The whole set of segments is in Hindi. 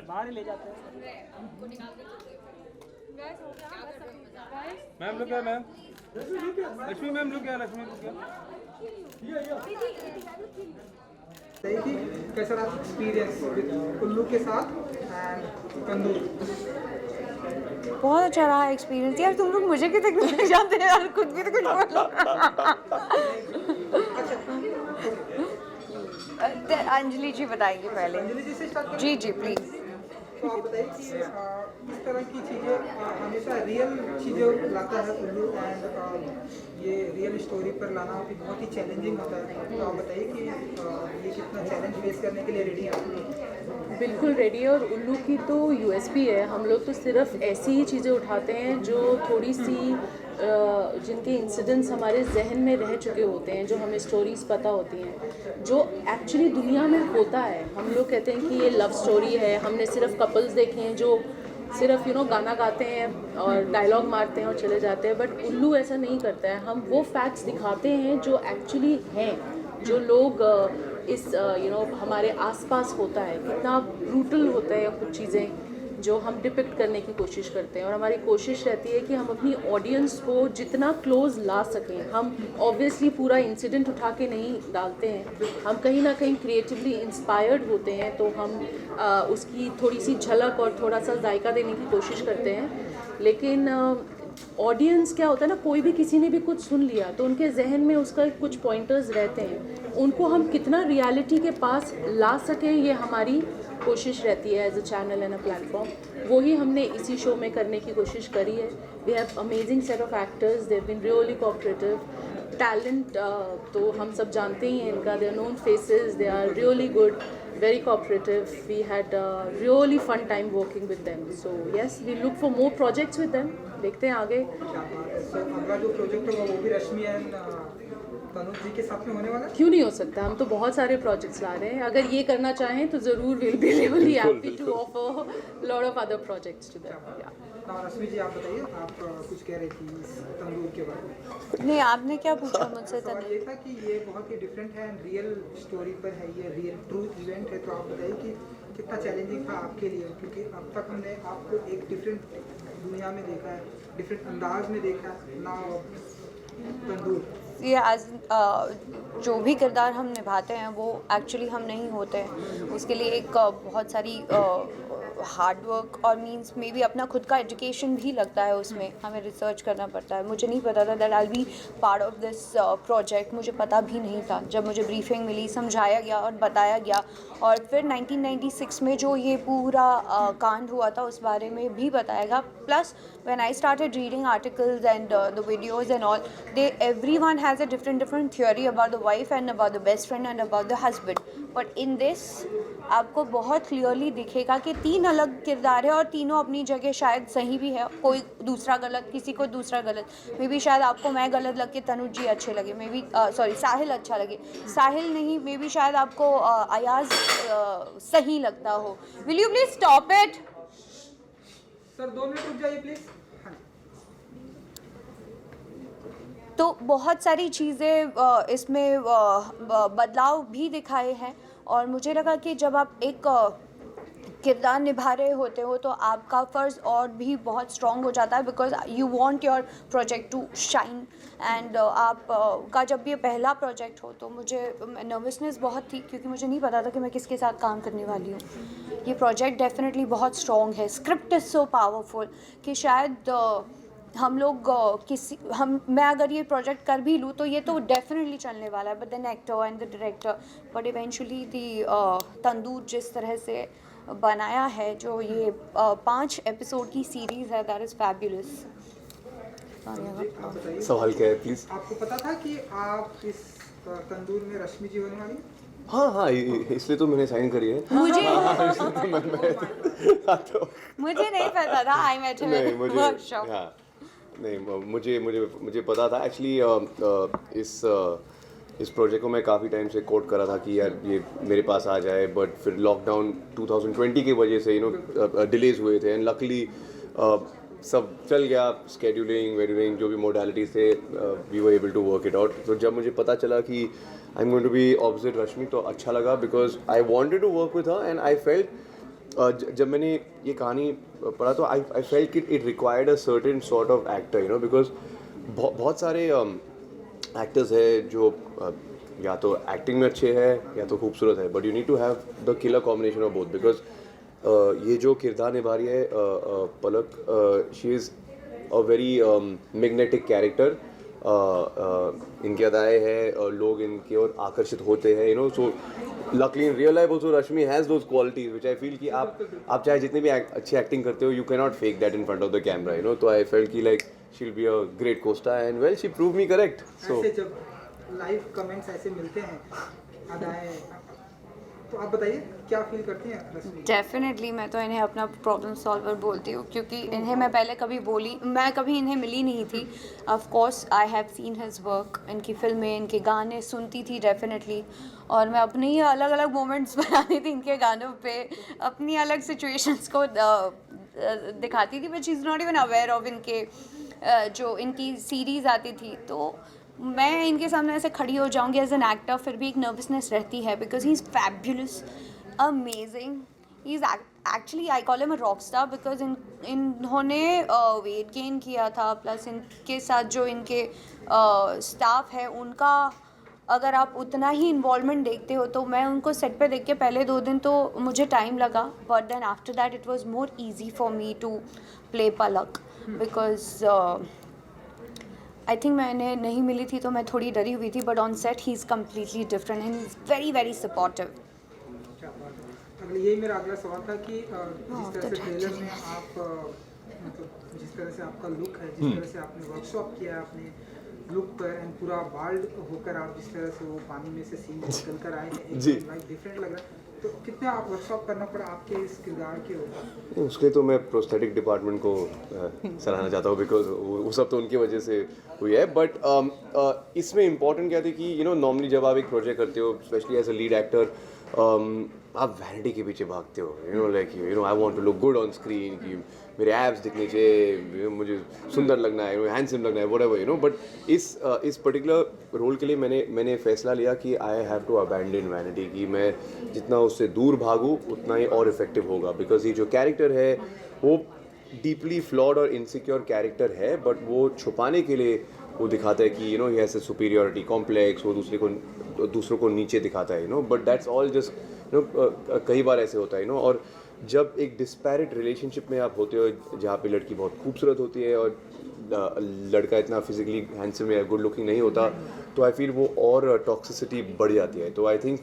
बाहर ही ले जाते हैं। Ma'am look ma'am, Lakshmi ma'am look Lakshmi look. सही थी, कैसा रहा एक्सपीरियंस विद उल्लू के साथ एंड तंदूर? बहुत अच्छा रहा एक्सपीरियंस। यार तुम लोग मुझे क्यों तक नहीं जानते यार, खुद भी तो कुछ बोलो। अंजलि जी बताएंगे पहले। अंजलि जी से स्टार्ट करें? जी जी प्लीज। तो आप बताइए कि इस तरह की चीज़ें हमेशा रियल चीज़ें लाता है उल्लू एंड ये रियल स्टोरी पर लाना भी बहुत ही चैलेंजिंग होता है। तो आप बताइए कि ये कितना चैलेंज फेस करने के लिए रेडी हैं आप? बिल्कुल रेडी है। और उल्लू की तो यूएसपी है, हम लोग तो सिर्फ ऐसी ही चीज़ें उठाते हैं जो थोड़ी सी जिनके इंसिडेंट्स हमारे जहन में रह चुके होते हैं, जो हमें स्टोरीज़ पता होती हैं, जो एक्चुअली दुनिया में होता है। हम लोग कहते हैं कि ये लव स्टोरी है, हमने सिर्फ कपल्स देखे हैं जो सिर्फ गाना गाते हैं और डायलॉग मारते हैं और चले जाते हैं, बट उल्लू ऐसा नहीं करता है। हम वो फैक्ट्स दिखाते हैं जो एक्चुअली हैं, जो लोग इस हमारे आसपास होता है, कितना ब्रूटल होता है कुछ चीज़ें जो हम डिपिक्ट करने की कोशिश करते हैं। और हमारी कोशिश रहती है कि हम अपनी ऑडियंस को जितना क्लोज ला सकें। हम ऑब्वियसली पूरा इंसिडेंट उठा के नहीं डालते हैं, हम कहीं ना कहीं क्रिएटिवली इंस्पायर्ड होते हैं, तो हम उसकी थोड़ी सी झलक और थोड़ा सा जायका देने की कोशिश करते हैं। लेकिन ऑडियंस क्या होता है ना, कोई भी किसी ने भी कुछ सुन लिया तो उनके जहन में उसका कुछ पॉइंटर्स रहते हैं, उनको हम कितना रियलिटी के पास ला सकें, ये हमारी कोशिश रहती है as a channel and a platform. वही हमने इसी शो में करने की कोशिश करी है। We have amazing set of actors, they have been really cooperative. Talent तो हम सब जानते ही हैं इनका, they are known faces, they are really good, very cooperative. We had a really fun time working with them. So yes, we look for more projects with them. देखते हैं आगे। सो अगला जो प्रोजेक्ट होगा वो भी रश्मि एंड तनुज जी के साथ में होने वाला है? क्यों नहीं हो सकता, हम तो बहुत सारे प्रोजेक्ट्स ला रहे हैं। अगर ये करना चाहें तो ज़रूर will be really happy to offer lot of other projects to them. Rashmi ji आप बताइए, आप कुछ कह रही थी इस तंदूर के बारे में। नहीं, आपने क्या पूछा मुझसे? सवाल ये था कि ये बहुत ही डिफरेंट है एंड रियल स्टोरी पर है, ये रियल ट्रू इवेंट है। तो आप बताइए कि कितना चैलेंजिंग था आपके लिए, क्योंकि अब तक हमने आपको एक डिफरेंट दुनिया में देखा है, डिफरेंट अंदाज में देखा है ना। तंदूर ये आज जो भी किरदार हम निभाते हैं वो एक्चुअली हम नहीं होते हैं। उसके लिए एक बहुत सारी हार्ड वर्क और मींस में भी अपना खुद का एजुकेशन भी लगता है, उसमें हमें रिसर्च करना पड़ता है। मुझे नहीं पता था that I will be part of this project, मुझे पता भी नहीं था। जब मुझे ब्रीफिंग मिली, समझाया गया और बताया गया, और फिर 1996 में जो ये पूरा कांड हुआ था उस बारे में भी बताया गया। Plus when I started reading articles and the videos and all, they everyone has a different theory about the wife and about the best friend and about the husband. But in this आपको बहुत क्लियरली दिखेगा कि 3 अलग किरदार है और तीनों अपनी जगह शायद सही भी है। कोई दूसरा गलत, किसी को दूसरा गलत। मे बी शायद आपको मैं गलत लग के तनुज जी अच्छे लगे, मे बी सॉरी साहिल अच्छा लगे, साहिल नहीं, मे बी शायद आपको अयाज सही लगता हो। Will you please stop it? Sir 2 minute रुक जाइए प्लीज। तो बहुत सारी चीज़ें इसमें बदलाव भी दिखाए हैं। और मुझे लगा कि जब आप एक किरदार निभा रहे होते हो तो आपका फ़र्ज़ और भी बहुत स्ट्रॉन्ग हो जाता है, because you want your project to shine. And आप का जब ये पहला प्रोजेक्ट हो तो मुझे नर्वसनेस बहुत थी, क्योंकि मुझे नहीं पता था कि मैं किसके साथ काम करने वाली हूँ। ये प्रोजेक्ट डेफिनेटली बहुत स्ट्रॉन्ग है। स्क्रिप्ट इज़ सो पावरफुल कि शायद हम लोग मैं अगर ये प्रोजेक्ट कर भी लूँ तो ये तो डेफिनेटली चलने वाला है, but then actor and the director, but eventually Tandoor जिस तरह से बनाया है, जो ये 5 एपिसोड की सीरीज़ है, दैट इज़ फैबुलस। सवाल क्या है प्लीज? आपको पता था कि आप इस तंदूर में रश्मि जी होने वाली? हाँ, इसलिए तो मैंने साइन करी है। मुझे तो मुझे नहीं पता था। आई मेट हिम नहीं इन मुझे वर्कशॉप। हाँ नहीं मुझे पता था एक्चुअली। इस प्रोजेक्ट को मैं काफ़ी टाइम से कोट करा था कि यार ये मेरे पास आ जाए, बट फिर लॉकडाउन 2020 की वजह से डिलेज हुए थे, एंड लकली सब चल गया, स्केड्यूलिंग वेड्यूलिंग जो भी मोडालिटीज थे, we were able to work it out. तो जब मुझे पता चला कि I am going to be opposite Rashmi तो अच्छा लगा, because I wanted to work with her and I felt जब मैंने ये कहानी पढ़ा तो आई फेल्ट कि it required a certain sort of actor, you know, because बहुत सारे एक्टर्स है जो या तो एक्टिंग में अच्छे हैं या तो खूबसूरत है, but you need to have the killer combination of both, because ये जो किरदार निभा रही है Palak, she is a very magnetic character. इनकी अदाएँ हैं, लोग इनकी ओर आकर्षित होते हैं, you know. So luckily in real life also Rashmi has those qualities which I feel कि आप चाहे जितनी भी अच्छी एक्टिंग करते हो, you can not fake that in front of the camera, you know. तो आई फेल्ट कि like she will be a great costar and well she prove me correct. So ऐसे जब लाइव कमेंट्स ऐसे मिलते हैं अदाएं, तो आप बताइए क्या फील करती हैं रश्मि? डेफिनेटली मैं तो इन्हें अपना प्रॉब्लम सॉल्वर बोलती हूँ, क्योंकि इन्हें मैं पहले मैं कभी इन्हें मिली नहीं थी. Of course I have seen his work, इनकी फिल्में, इनके गाने सुनती थी डेफिनेटली, और मैं अपने ही अलग अलग मोमेंट्स बनाती थी इनके गानों पे, अपनी अलग सिचुएशंस को दिखाती थी, but she is not even aware of इनके जो इनकी सीरीज़ आती थी. तो मैं इनके सामने ऐसे खड़ी हो जाऊंगी एज एन एक्टर, फिर भी एक नर्वसनेस रहती है, because he is fabulous, amazing. He is actually I call him a rock star, because इन्होंने वेट गेन किया था, प्लस इनके साथ जो इनके स्टाफ है उनका अगर आप उतना ही इन्वॉल्वमेंट देखते हो, तो मैं उनको सेट पे देख के पहले 2 दिन तो मुझे टाइम लगा, but then after that it was more easy for me to play Palak, because I think मैंने नहीं मिली थी तो मैं थोड़ी डरी हुई थी, but on set he is completely different and is very very supportive. अगले यही मेरा अगला सवाल था कि जिस तरह से ट्रेलर में आप मतलब जिस तरह से आपका लुक है, जिस तरह से आपने वर्कशॉप किया है अपने लुक पर, एंड पूरा बाल्ड होकर आप जिस तरह से वो पानी में से सीन निकल कर आए हैं, एकदम लाइक डिफरेंट लग रहा है, तो कितना आप वर्कशॉप करना पड़ा आपके इस किरदार के ऊपर? उसके तो मैं प्रोस्थेटिक डिपार्टमेंट को सराहना चाहता हूँ, बिकॉज वो सब तो उनकी वजह से हुई है. बट इसमें इम्पॉर्टेंट क्या थी कि यू नो नॉर्मली जब आप एक प्रोजेक्ट करते हो, specially as a lead actor, आप वैनिटी के पीछे भागते हो, you know, like you know I want to look good on screen, कि मेरे एब्स दिखने चाहिए, मुझे सुंदर लगना है, हैंडसम लगना है, व्हाटएवर, यू नो. बट इस पर्टिकुलर रोल के लिए मैंने फैसला लिया कि I have to abandon vanity, कि मैं जितना उससे दूर भागूँ उतना ही और इफेक्टिव होगा, बिकॉज ये जो कैरेक्टर है वो डीपली फ्लॉड और इनसिक्योर कैरेक्टर है, बट वो छुपाने के लिए वो दिखाता है कि you know he has a superiority complex, वो दूसरों को नीचे दिखाता है, you know. But that's all just you know, कई बार ऐसे होता है, यू नो. और जब एक डिस्पैरिट रिलेशनशिप में आप होते हो जहाँ पे लड़की बहुत खूबसूरत होती है और लड़का इतना फिजिकली हैंडसम या गुड लुकिंग नहीं होता, तो आई फील वो और टॉक्सिसिटी बढ़ जाती है. तो I think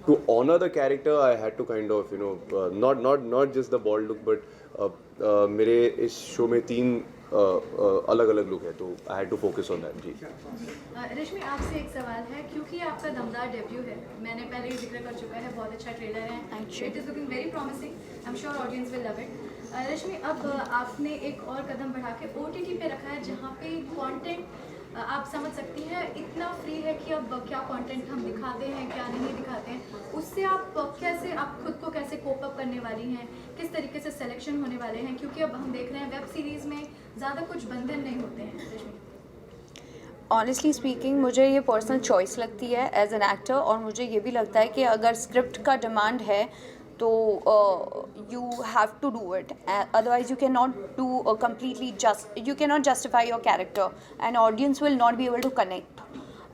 to honour the character I had to kind of you know not just the bold look, but मेरे इस शो में 3 अलग अलग लुक है, तो I had to focus on that. जी रश्मि, आपसे एक सवाल है, क्योंकि आपका दमदार डेब्यू है, मैंने पहले ही जिक्र कर चुका है, बहुत अच्छा ट्रेलर है, it is looking very promising, I am sure audience will love it. Rashmi, अब आपने एक और कदम बढ़ा के OTT पे रखा है, जहाँ पे कंटेंट आप समझ सकती हैं इतना फ्री है कि अब क्या कंटेंट हम दिखाते हैं, क्या नहीं दिखाते हैं, उससे आप कैसे, आप खुद को कैसे कोप अप करने वाली हैं, किस तरीके से सिलेक्शन होने वाले हैं, क्योंकि अब हम देख रहे हैं वेब सीरीज़ में ज़्यादा कुछ बंधन नहीं होते हैं. रश्मि, ऑनेस्टली स्पीकिंग मुझे ये पर्सनल चॉइस लगती है एज एन एक्टर, और मुझे ये भी लगता है कि अगर स्क्रिप्ट का डिमांड है तो you have to do it, otherwise you can not do completely you can not justify your character and audience will not be able to connect.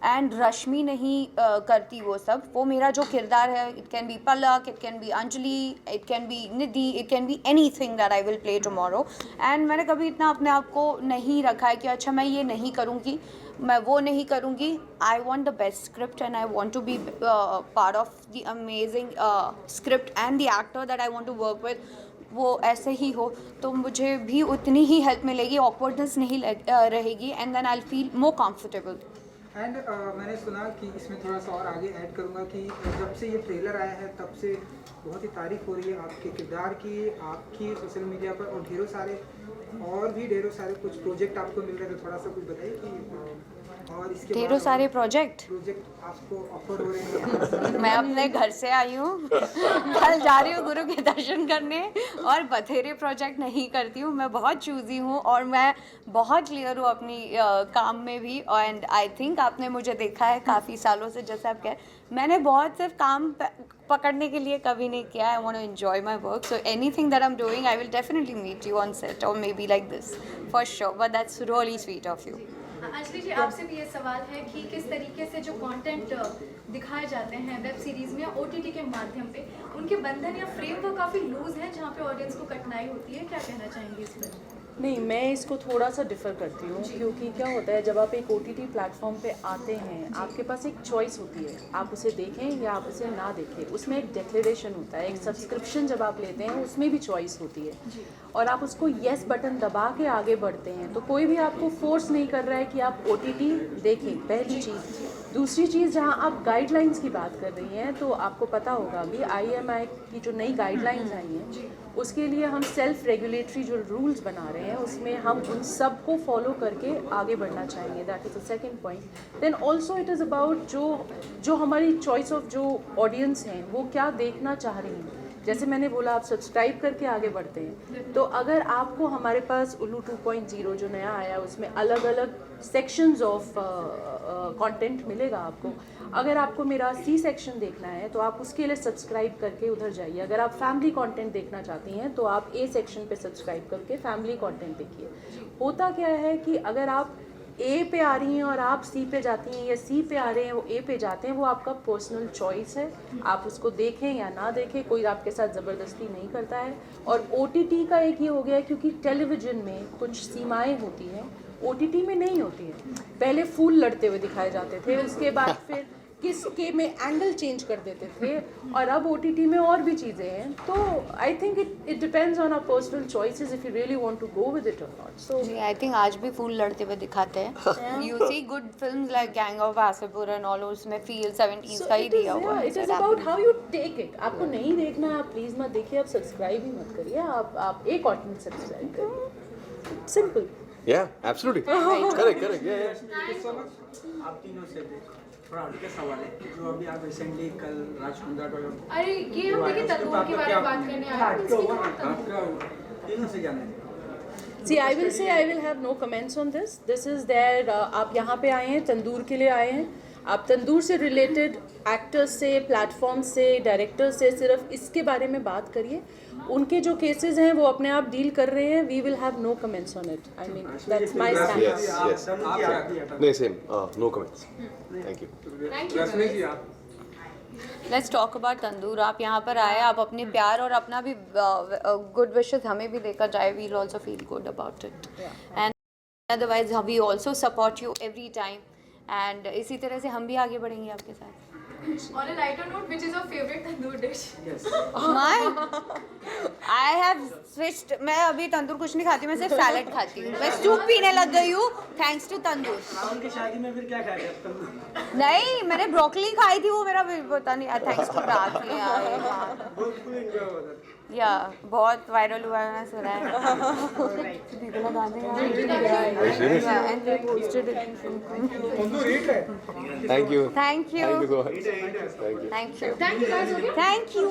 And Rashmi नहीं करती वो सब, वो मेरा जो किरदार है, it can be Palak, it can be Anjali, it can be Nidhi, it can be anything that I will play tomorrow. And मैंने कभी इतना अपने आप को नहीं रखा है कि अच्छा मैं ये नहीं करूँगी, मैं वो नहीं करूँगी. I want the best script and I want to be part of the amazing script and the actor that I want to work with, वो ऐसे ही हो तो मुझे भी उतनी ही हेल्प मिलेगी, ऑकवर्डनेस नहीं रहेगी, and then I will feel more comfortable. And मैंने सुना कि इसमें थोड़ा सा और आगे ऐड करूँगा कि जब से ये ट्रेलर आया है तब से बहुत ही तारीफ हो रही है आपके किरदार की, आपकी सोशल मीडिया पर, और ढेरों सारे कुछ प्रोजेक्ट आपको मिल रहे थे. थोड़ा सा कुछ बताइए कि और इसके ढेरों सारे प्रोजेक्ट प्रोजेक्ट आपको ऑफर हो रहे हैं। मैं अपने घर से आई हूँ, कल जा रही हूँ गुरु के दर्शन करने, और बथेरे प्रोजेक्ट नहीं करती हूँ। मैं बहुत चूजी हूँ और मैं बहुत क्लियर हूँ अपनी काम में भी। एंड आई थिंक आपने मुझे देखा है काफ़ी सालों से, जैसे आप कह, मैंने बहुत सिर्फ काम पकड़ने के लिए कभी नहीं किया। I want to enjoy my work, so anything that I am doing I will definitely meet you on set और maybe like this for sure, but that's really sweet of you. Anjali ji, आपसे भी ये सवाल है कि किस तरीके से जो कंटेंट दिखाए जाते हैं वेब सीरीज में या OTT के माध्यम पे, उनके बंधन या फ्रेमवर्क काफ़ी लूज है जहाँ पे ऑडियंस को कठिनाई होती है, क्या कहना चाहेंगे इस पर? नहीं, मैं इसको थोड़ा सा डिफ़र करती हूँ, क्योंकि क्या होता है जब आप एक OTT प्लेटफॉर्म पे आते हैं, आपके पास एक चॉइस होती है, आप उसे देखें या आप उसे ना देखें। उसमें एक डिक्लेरेशन होता है, एक सब्सक्रिप्शन जब आप लेते हैं उसमें भी चॉइस होती है, और आप उसको येस बटन दबा के आगे बढ़ते हैं, तो कोई भी आपको फोर्स नहीं कर रहा है कि आप OTT देखें, पहली चीज़। दूसरी चीज़, जहाँ आप गाइडलाइंस की बात कर रही हैं, तो आपको पता होगा अभी IMI की जो नई गाइडलाइंस आई हैं, उसके लिए हम सेल्फ रेगुलेटरी जो रूल्स बना रहे हैं, उसमें हम उन सब को फॉलो करके आगे बढ़ना चाहेंगे। That is the second point. Then also it is about जो हमारी चॉइस ऑफ जो ऑडियंस हैं वो क्या देखना चाह रही हैं। जैसे मैंने बोला, आप सब्सक्राइब करके आगे बढ़ते हैं, तो अगर आपको हमारे पास उल्लू 2.0 जो नया आया है उसमें अलग अलग सेक्शंस ऑफ कंटेंट मिलेगा आपको। अगर आपको मेरा C सेक्शन देखना है तो आप उसके लिए सब्सक्राइब करके उधर जाइए। अगर आप फैमिली कंटेंट देखना चाहती हैं तो आप A सेक्शन पे सब्सक्राइब करके फैमिली कंटेंट देखिए। होता क्या है कि अगर आप A पे आ रही हैं और आप C पे जाती हैं, या C पे आ रहे हैं वो A पे जाते हैं, वो आपका पर्सनल चॉइस है। आप उसको देखें या ना देखें, कोई आपके साथ ज़बरदस्ती नहीं करता है। और OTT का एक ये हो गया है, क्योंकि टेलीविज़न में कुछ सीमाएं होती हैं, OTT में नहीं होती है। पहले फूल लड़ते हुए दिखाए जाते थे, उसके बाद फिर किसके में एंगल चेंज कर देते थे, और अब OTT में और भी चीज़ें हैं। तो I think it depends on our personal choices if you really want to go with it और नॉट। सो जी, आई थिंक आज भी फूल लड़ते हुए दिखाते हैं। You see good films like Gang of Wasseypur and all, उसमें फील 70s का ही दिया हुआ है। It is about how you take it. आपको नहीं देखना, आप प्लीज मत देखिए, आप सब्सक्राइब ही मत करिए, आप एक कंटेंट सब्सक्राइब करिए, simple. Yeah, absolutely. Correct. Yeah. आप तीनों से भी थोड़ा हटके सवाल है जो अभी आप रिसेंटली कल राजकुंद्रा का अरे ये हम देखिए तंदूर के बारे में बात करने आए हैं, इसकी तो आपका तीनों से जानना है। See, I will say I will have no comments on this. This is their आप यहाँ पे आए हैं, तंदूर के लिए आए हैं। आप तंदूर से रिलेटेड एक्टर्स से, प्लेटफॉर्म से, डायरेक्टर से सिर्फ इसके बारे में बात करिए। उनके जो केसेस हैं वो अपने आप डील कर रहे हैं। We will have no comments on it. I mean that's my stand. Yes. नहीं, same. No comments. Thank you. Thank you. Let's talk about Tandoor. आप यहाँ पर आए, आप अपने प्यार और अपना भी गुड विशेस हमें भी देकर जाए, we'll also feel good about it, and otherwise we also support you every time, and इसी तरह से हम भी आगे बढ़ेंगे आपके साथ। On a lighter note, which is your favorite tandoor dish? I have switched. मैं अभी तंदूर कुछ नहीं खाती, मैं सिर्फ सैलेड खाती हूँ। मैं सूप पीने लग गई हूँ थैंक्स टू तंदूर। राहुल की शादी में फिर क्या खाया तंदूर? नहीं, मैंने ब्रोकली खाई थी, वो मेरा पता नहीं, thanks to Rakhi. Full enjoy हुआ था। या बहुत वायरल हुआ है, मैंने सुना है। people are dancing around. Yeah, and they posted it. Tandoor hit है। Thank you. Thank you. Thank you so much. Thank you. Thank you. Thank you guys. Okay. Thank you.